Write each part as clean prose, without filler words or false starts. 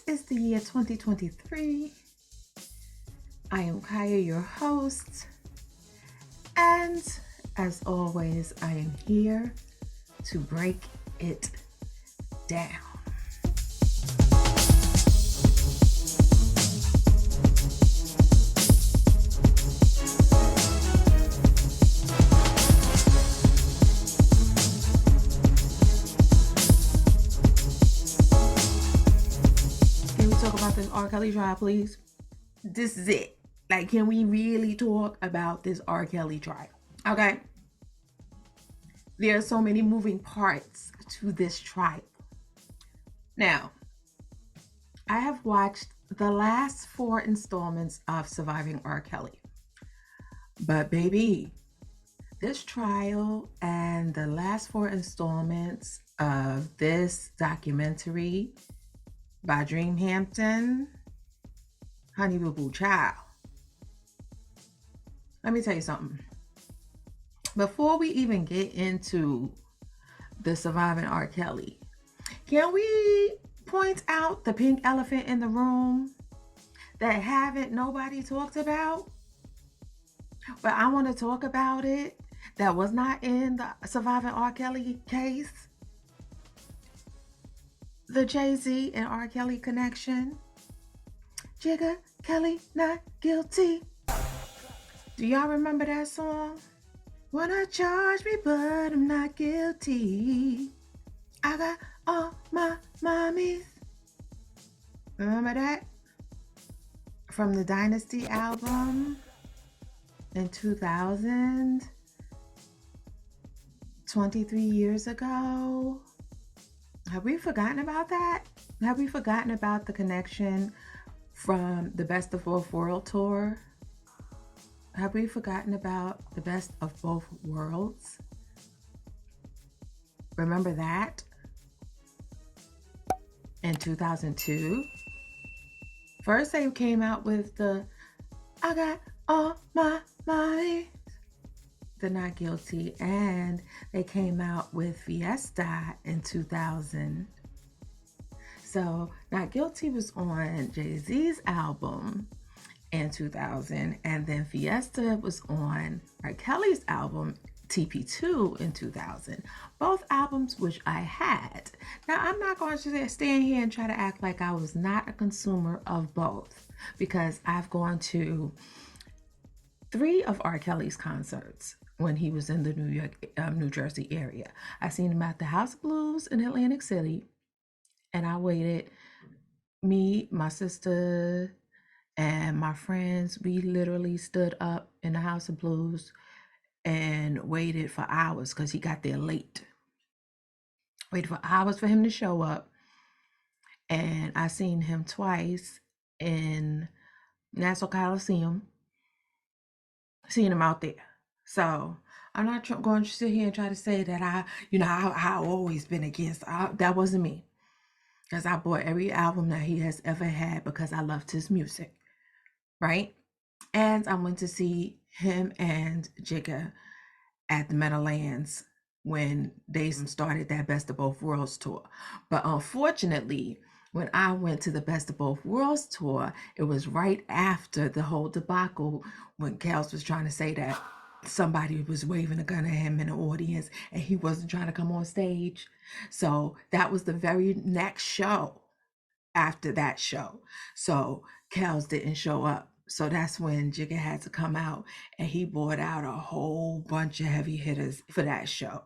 It is the year 2023. I am Kaya, your host, and as always, I am here to break it down. Can we talk about this R. Kelly trial, please? This is it. Like, can we really talk about this R. Kelly trial? Okay. There are so many moving parts to this trial. Now, I have watched the last 4 installments of Surviving R. Kelly. But baby, this trial and the last 4 installments of this documentary by Dreamhampton, Honey Boo Boo Child. Let me tell you something. Before we even get into the Surviving R. Kelly, can we point out the pink elephant in the room that haven't nobody talked about? But I want to talk about it. That was not in the Surviving R. Kelly case. The Jay-Z and R. Kelly connection. Jigga Kelly not guilty. Do y'all remember that song? Wanna charge me, but I'm not guilty. I got all my mommies. Remember that? From the Dynasty album in 2000, 23 years ago. Have we forgotten about that? Have we forgotten about the connection from the Best of Both Worlds tour? Have we forgotten about the Best of Both Worlds? Remember that? In 2002? First they came out with the I got all my money, the Not Guilty, and they came out with Fiesta in 2000. So Not Guilty was on Jay-Z's album in 2000, and then Fiesta was on R. Kelly's album TP2 in 2000. Both albums which I had. Now I'm not going to stand here and try to act like I was not a consumer of both, because I've gone to 3 of R. Kelly's concerts when he was in the New Jersey area. I seen him at the House of Blues in Atlantic City, and I waited. Me, my sister, and my friends, we literally stood up in the House of Blues and waited for hours because he got there late. Waited for hours for him to show up. And I seen him twice in Nassau Coliseum. Seen him out there. So I'm not going to sit here and try to say that I've always been against. That wasn't me. Because I bought every album that he has ever had because I loved his music. Right? And I went to see him and Jigga at the Meadowlands when they started that Best of Both Worlds tour. But unfortunately, when I went to the Best of Both Worlds tour, it was right after the whole debacle when Kels was trying to say that somebody was waving a gun at him in the audience and he wasn't trying to come on stage. So that was the very next show after that show. So Kels didn't show up. So that's when Jigga had to come out, and he brought out a whole bunch of heavy hitters for that show.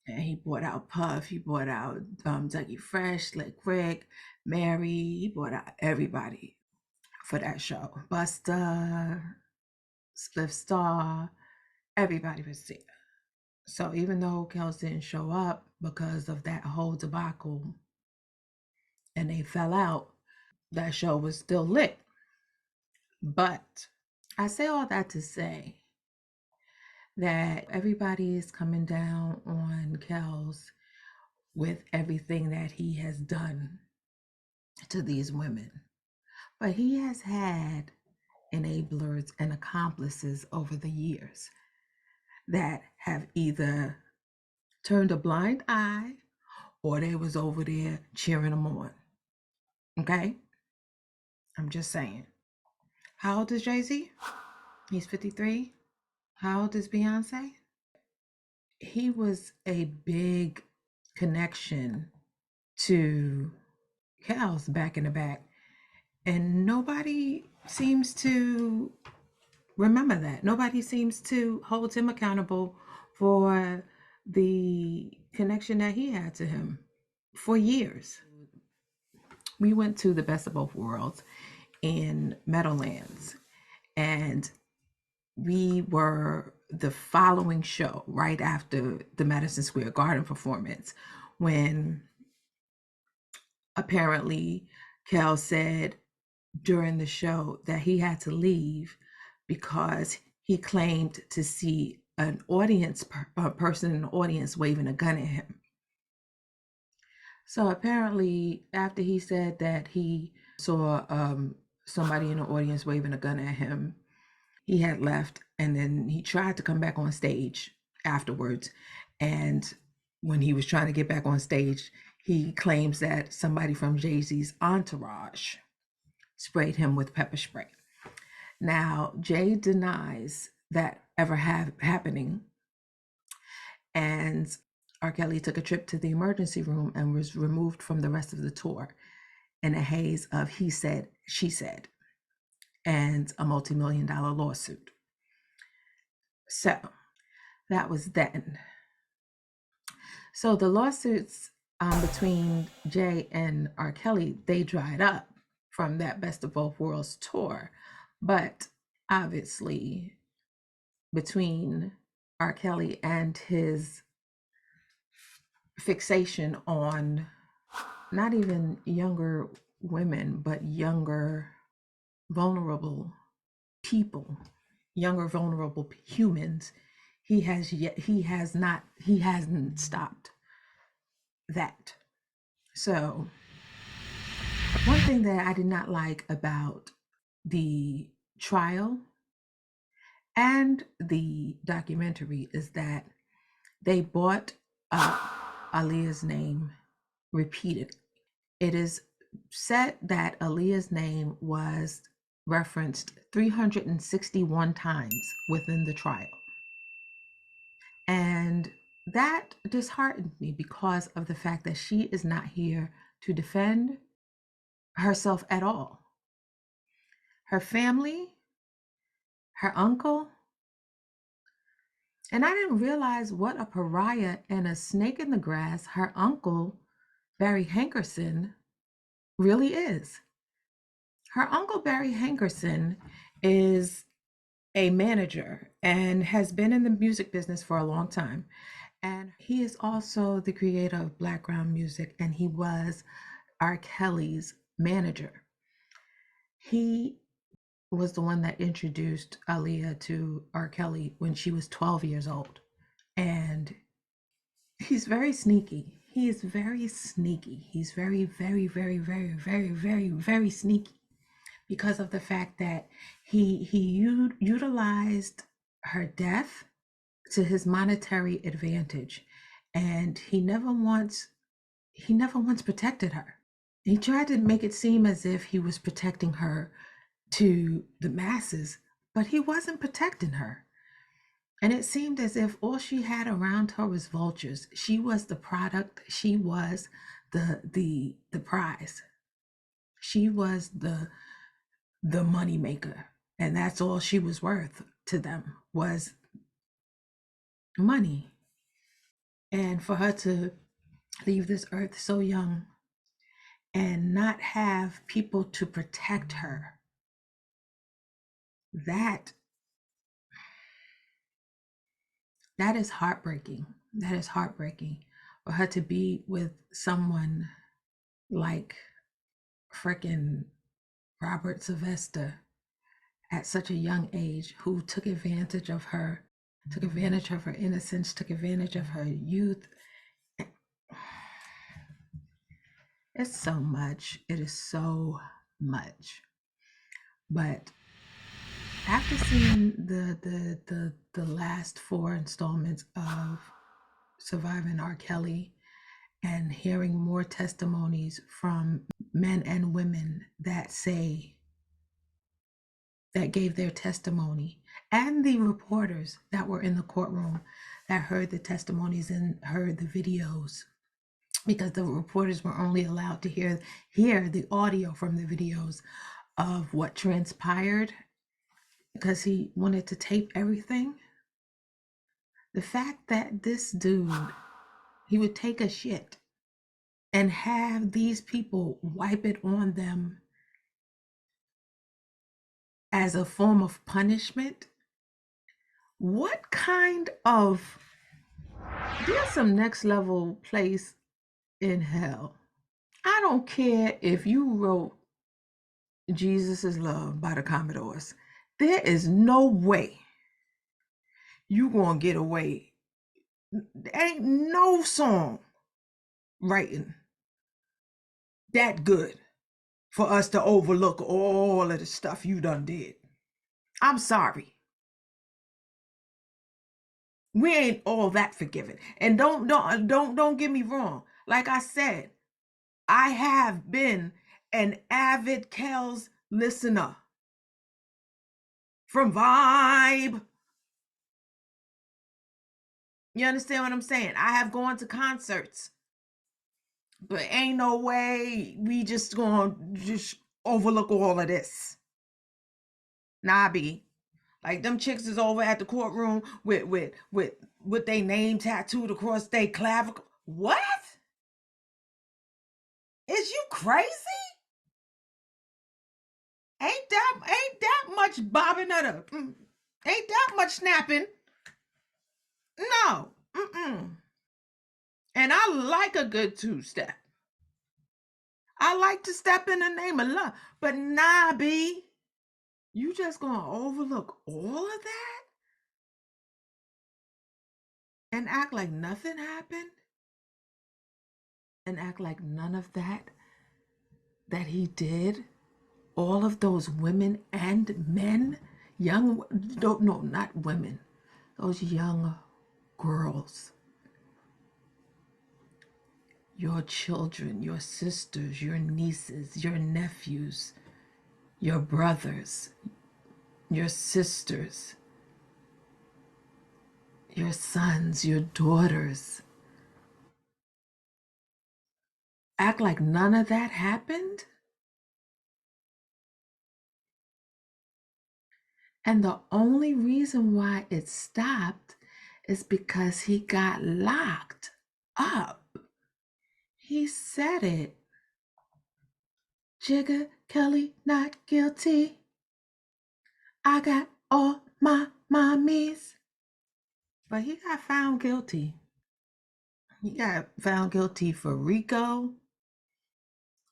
And he brought out Puff, he brought out Dougie Fresh, Slick Rick, Mary, he brought out everybody for that show. Busta, Spliff Star, everybody was there. So even though Kels didn't show up because of that whole debacle and they fell out, that show was still lit. But I say all that to say that everybody is coming down on Kels with everything that he has done to these women. But he has had enablers and accomplices over the years that have either turned a blind eye or they was over there cheering him on. Okay? I'm just saying. How old is Jay-Z? He's 53. How old is Beyonce? He was a big connection to Cal's back in the back. And nobody seems to remember that. Nobody seems to hold him accountable for the connection that he had to him for years. We went to the Best of Both Worlds in Meadowlands, and we were the following show right after the Madison Square Garden performance when apparently Cal said during the show that he had to leave because he claimed to see an a person in the audience waving a gun at him. So apparently, after he said that he saw somebody in the audience waving a gun at him, he had left, and then he tried to come back on stage afterwards. And when he was trying to get back on stage, he claims that somebody from Jay-Z's entourage sprayed him with pepper spray. Now, Jay denies that ever happening. And R. Kelly took a trip to the emergency room and was removed from the rest of the tour in a haze of he said, she said, and a multi-million-dollar lawsuit. So that was then. So the lawsuits between Jay and R. Kelly, they dried up from that Best of Both Worlds tour. But obviously, between R. Kelly and his fixation on not even younger women, but younger, vulnerable people, younger, vulnerable humans, he hasn't stopped that. So one thing that I did not like about the trial and the documentary is that they brought up Aaliyah's name repeatedly. It is said that Aaliyah's name was referenced 361 times within the trial. And that disheartened me because of the fact that she is not here to defend herself at all. Her family, her uncle, and I didn't realize what a pariah and a snake in the grass her uncle, Barry Hankerson, really is. Her uncle, Barry Hankerson, is a manager and has been in the music business for a long time. And he is also the creator of Blackground Music, and he was R. Kelly's manager. He was the one that introduced Aaliyah to R. Kelly when she was 12 years old. And he's very sneaky. He is very sneaky. He's very, very, very, very, very, very, very sneaky because of the fact that he utilized her death to his monetary advantage, and he never once protected her. He tried to make it seem as if he was protecting her to the masses, but he wasn't protecting her. And it seemed as if all she had around her was vultures. She was the product. She was the prize. She was the money maker, and that's all she was worth to them was money. And for her to leave this earth so young and not have people to protect her, that is heartbreaking. That is heartbreaking. For her to be with someone like frickin' Robert Sylvester at such a young age, who took advantage of her, took advantage of her innocence, took advantage of her youth. It's so much. It is so much. But after seeing the last four installments of Surviving R. Kelly and hearing more testimonies from men and women that say that gave their testimony, and the reporters that were in the courtroom that heard the testimonies and heard the videos, because the reporters were only allowed to hear the audio from the videos of what transpired, because he wanted to tape everything. The fact that this dude, he would take a shit and have these people wipe it on them as a form of punishment. What kind of, there's some next level place in hell. I don't care if you wrote Jesus is Love by the Commodores. There is no way you gonna get away. There ain't no song writing that good for us to overlook all of the stuff you done did. I'm sorry. We ain't all that forgiving. And don't get me wrong. Like I said, I have been an avid Kells listener from Vibe. You understand what I'm saying? I have gone to concerts, but ain't no way we just gonna just overlook all of this. Nah, B. Like them chicks is over at the courtroom with they name tattooed across their clavicle. What? Is you crazy? Ain't that much bobbing of the ain't that much snapping? No. Mm-mm. And I like a good two-step. I like to step in the name of love. But nah, B, you just gonna overlook all of that and act like nothing happened? And act like none of that he did? All of those women and men, young, don't, no, not women, those young girls, your children, your sisters, your nieces, your nephews, your brothers, your sisters, your sons, your daughters. Act like none of that happened? And the only reason why it stopped is because he got locked up. He said it. Jigga Kelly not guilty. I got all my mommies. But he got found guilty. He got found guilty for RICO.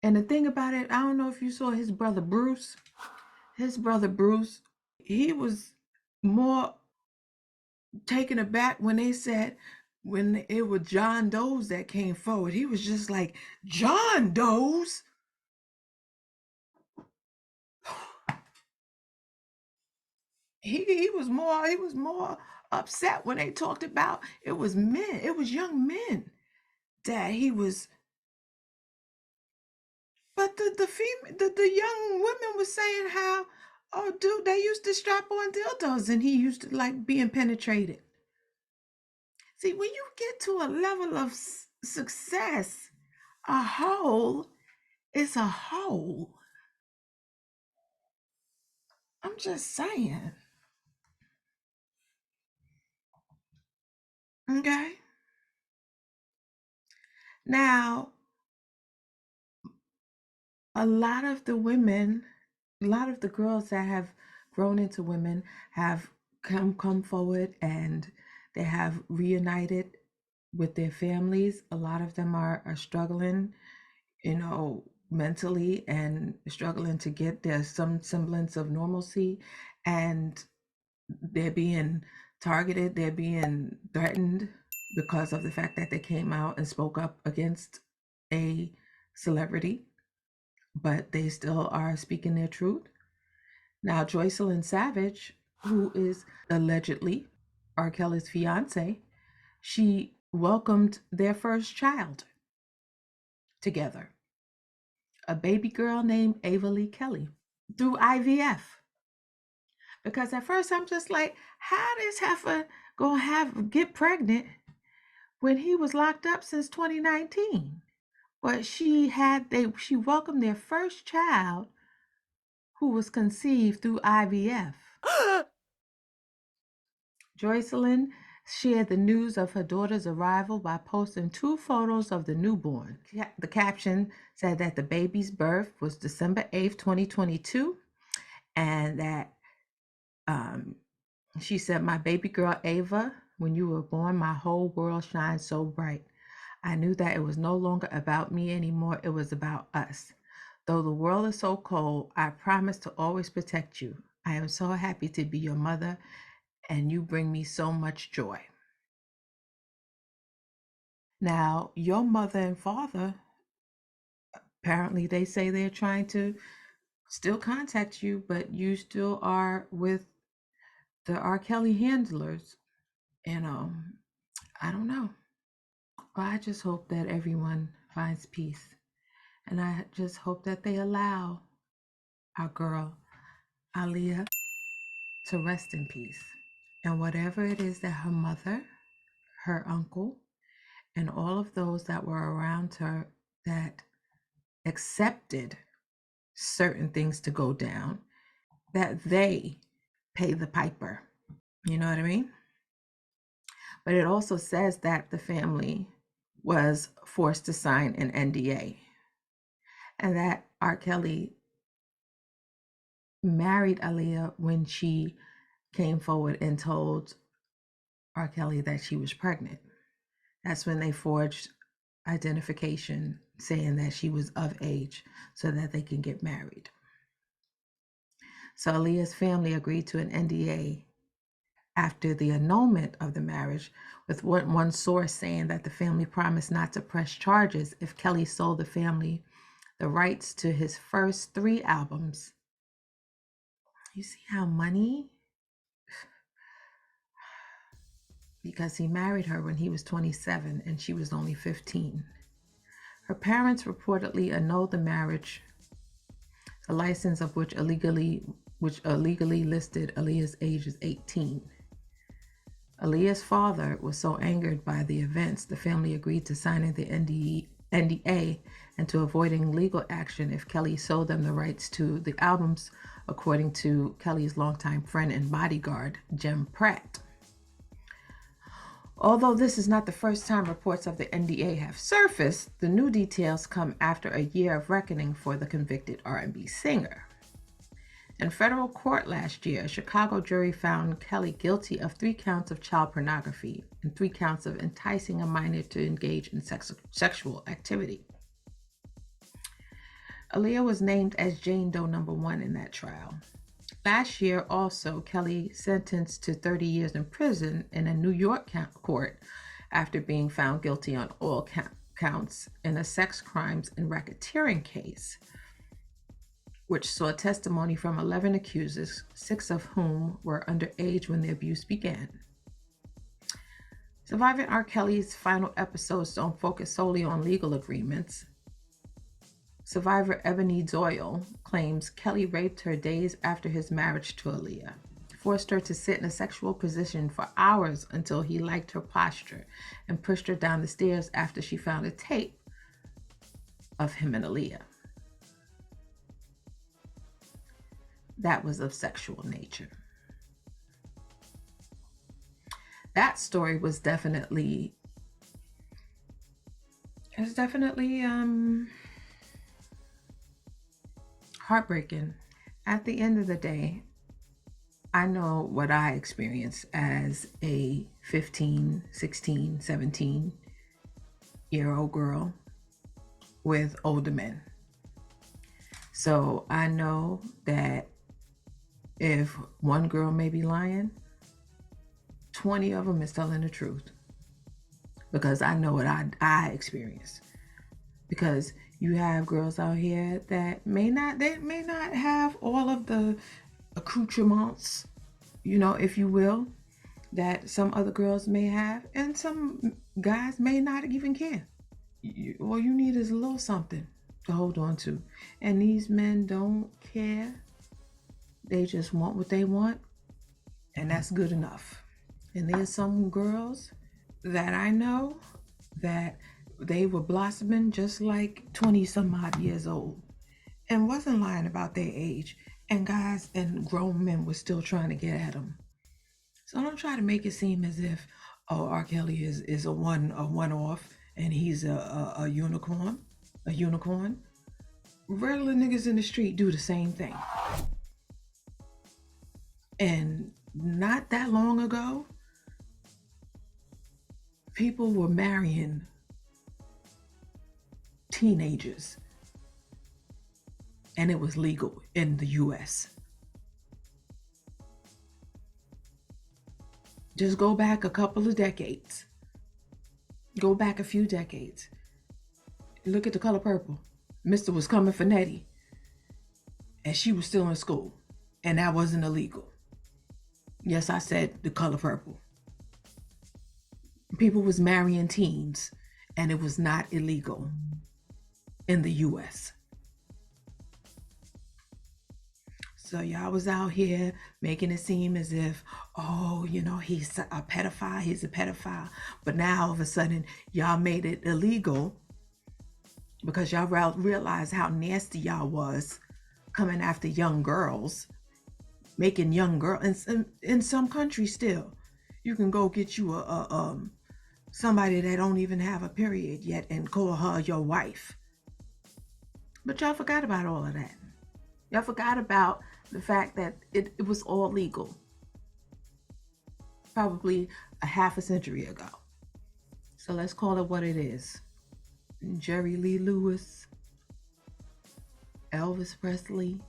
And the thing about it, I don't know if you saw his brother Bruce. His brother Bruce, he was more taken aback when they said, when it was John Doe's that came forward. He was just like, John Doe's? He was more upset when they talked about it was men, it was young men that he was. But the young women was saying how, oh dude, they used to strap on dildos and he used to like being penetrated. See, when you get to a level of success, a hole is a hole. I'm just saying. Okay. Now, a lot of the women, a lot of the girls that have grown into women have come forward and they have reunited with their families. A lot of them are struggling, mentally, and struggling to get their some semblance of normalcy, and they're being targeted, they're being threatened because of the fact that they came out and spoke up against a celebrity, but they still are speaking their truth. Now, Joycelyn Savage, who is allegedly R. Kelly's fiance, she welcomed their first child together, a baby girl named Ava Lee Kelly, through IVF. Because at first I'm just like, how this heifer gonna get pregnant when he was locked up since 2019? But she welcomed their first child who was conceived through IVF. Joycelyn shared the news of her daughter's arrival by posting 2 photos of the newborn. The caption said that the baby's birth was December 8th, 2022, and that she said, "My baby girl Ava, when you were born, my whole world shined so bright. I knew that it was no longer about me anymore, it was about us. Though the world is so cold, I promise to always protect you. I am so happy to be your mother, and you bring me so much joy." Now, your mother and father, apparently they say they're trying to still contact you, but you still are with the R. Kelly handlers. And I don't know. Well, I just hope that everyone finds peace. And I just hope that they allow our girl, Aaliyah, to rest in peace. And whatever it is that her mother, her uncle, and all of those that were around her that accepted certain things to go down, that they pay the piper. You know what I mean? But it also says that the family was forced to sign an NDA and that R. Kelly married Aaliyah when she came forward and told R. Kelly that she was pregnant. That's when they forged identification saying that she was of age so that they can get married. So Aaliyah's family agreed to an NDA after the annulment of the marriage, with one source saying that the family promised not to press charges if Kelly sold the family the rights to his first 3 albums. You see how money? Because he married her when he was 27 and she was only 15. Her parents reportedly annulled the marriage, the license of which illegally listed Aaliyah's age as 18. Aaliyah's father was so angered by the events, the family agreed to signing the NDA and to avoiding legal action if Kelly sold them the rights to the albums, according to Kelly's longtime friend and bodyguard, Jim Pratt. Although this is not the first time reports of the NDA have surfaced, the new details come after a year of reckoning for the convicted R&B singer. In federal court last year, a Chicago jury found Kelly guilty of 3 counts of child pornography and 3 counts of enticing a minor to engage in sexual activity. Aaliyah was named as Jane Doe number 1 in that trial. Last year, also, Kelly sentenced to 30 years in prison in a New York court after being found guilty on all counts in a sex crimes and racketeering case, which saw testimony from 11 accusers, 6 of whom were underage when the abuse began. Surviving R. Kelly's final episodes don't focus solely on legal agreements. Survivor Ebony Doyle claims Kelly raped her days after his marriage to Aaliyah, forced her to sit in a sexual position for hours until he liked her posture, and pushed her down the stairs after she found a tape of him and Aaliyah that was of sexual nature. That story was definitely heartbreaking. At the end of the day, I know what I experienced as a 15, 16, 17-year-old girl with older men. So I know that if one girl may be lying, 20 of them is telling the truth. Because I know what I experienced. Because you have girls out here that may not have all of the accoutrements, if you will, that some other girls may have, and some guys may not even care. All you need is a little something to hold on to. And these men don't care. They just want what they want, and that's good enough. And there's some girls that I know that they were blossoming just like 20 some odd years old and wasn't lying about their age. And guys and grown men were still trying to get at them. So don't try to make it seem as if, oh, R. Kelly is a one off and he's a unicorn. A unicorn. Regular niggas in the street do the same thing. And not that long ago, people were marrying teenagers, and it was legal in the US. Just go back a couple of decades. Go back a few decades. Look at The Color Purple. Mr. was coming for Nettie, and she was still in school, and that wasn't illegal. Yes, I said The Color Purple. People was marrying teens, and it was not illegal in the US. So y'all was out here making it seem as if, oh, he's a pedophile. But now all of a sudden, y'all made it illegal because y'all realized how nasty y'all was coming after young girls, making young girls. And in some countries still, you can go get you somebody that don't even have a period yet and call her your wife. But y'all forgot about all of that. Y'all forgot about the fact that it was all legal probably a half a century ago. So let's call it what it is. Jerry Lee Lewis, Elvis Presley,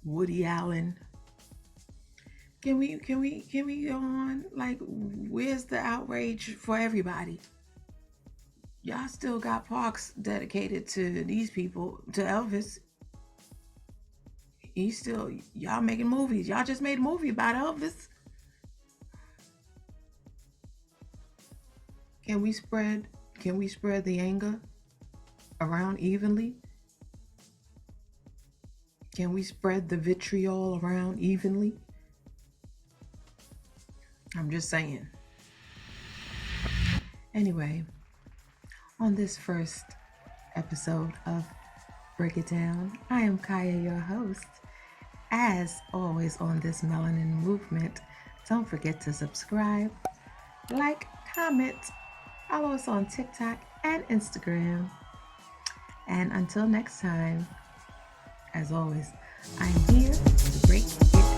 Woody Allen. Can we go on? Like, where's the outrage for everybody? Y'all still got parks dedicated to these people, to Elvis. Y'all making movies. Y'all just made a movie about Elvis. Can we spread the anger around evenly? Can we spread the vitriol around evenly? I'm just saying. Anyway, on this first episode of Break It Down, I am Kaya, your host. As always on this Melanin Movement, don't forget to subscribe, like, comment, follow us on TikTok and Instagram. And until next time, as always, I'm here to break it